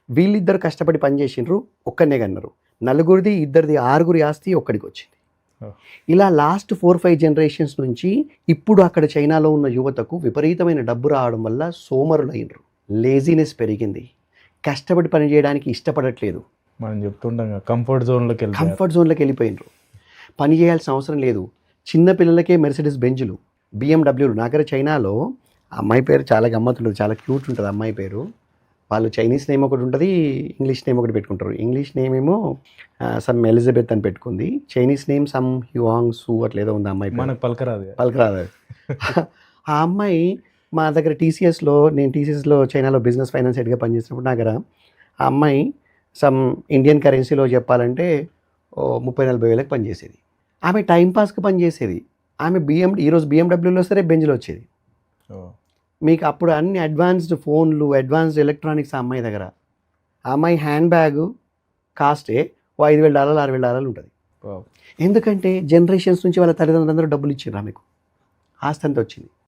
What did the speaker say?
వీళ్ళిద్దరు కష్టపడి పనిచేసిండ్రు, ఒక్కనే కన్నారు. నలుగురిది, ఇద్దరిది, ఆరుగురి ఆస్తి ఒక్కడికి వచ్చింది. Oh. ఇలా లాస్ట్ 4-5 జనరేషన్స్ నుంచి ఇప్పుడు అక్కడ చైనాలో ఉన్న యువతకు విపరీతమైన డబ్బు రావడం వల్ల సోమరులైనరు, లేజినెస్ పెరిగింది, కష్టపడి పని చేయడానికి ఇష్టపడట్లేదు, మనం చెప్తుంటాం కంఫర్ట్ జోన్లోకి వెళ్ళిపోయినరు. పని చేయాల్సిన అవసరం లేదు. చిన్న పిల్లలకే మెర్సిడెస్ బెంజులు, బిఎండబ్ల్యూలు. నాగర చైనాలో అమ్మాయి పేరు చాలా గమ్మత్తుంటుంది, చాలా క్యూట్ ఉంటుంది అమ్మాయి పేరు. వాళ్ళు చైనీస్ నేమ్ ఒకటి ఉంటుంది, ఇంగ్లీష్ నేమ్ ఒకటి పెట్టుకుంటారు. ఇంగ్లీష్ నేమ్ ఏమో సమ్ ఎలిజబెత్ అని పెట్టుకుంది, చైనీస్ నేమ్ సమ్ హ్యువాంగ్ సు అట్లా ఏదో ఉంది అమ్మాయి. మనకు పలకరాదు. ఆ అమ్మాయి మా దగ్గర నేను టీసీఎస్లో చైనాలో బిజినెస్ ఫైనాన్స్ హెడ్గా పనిచేసినప్పుడు నా దగ్గర ఆ అమ్మాయి సమ్ ఇండియన్ కరెన్సీలో చెప్పాలంటే 30-40 వేలకు పనిచేసేది. ఆమె టైంపాస్కి పనిచేసేది. ఆమె ఈరోజు బిఎండబ్ల్యూలో సరే బెంజ్లో వచ్చేది. మీకు అప్పుడు అన్ని అడ్వాన్స్డ్ ఫోన్లు, అడ్వాన్స్డ్ ఎలక్ట్రానిక్స్ ఆ అమ్మాయి దగ్గర. ఆ అమ్మాయి హ్యాండ్ బ్యాగ్ కాస్టే $5,000 $6,000 ఉంటుంది. ఎందుకంటే జనరేషన్స్ నుంచి వాళ్ళ తల్లిదండ్రులందరూ డబ్బులు ఇచ్చారు ఆమెకు, ఆస్తి అంతా వచ్చింది.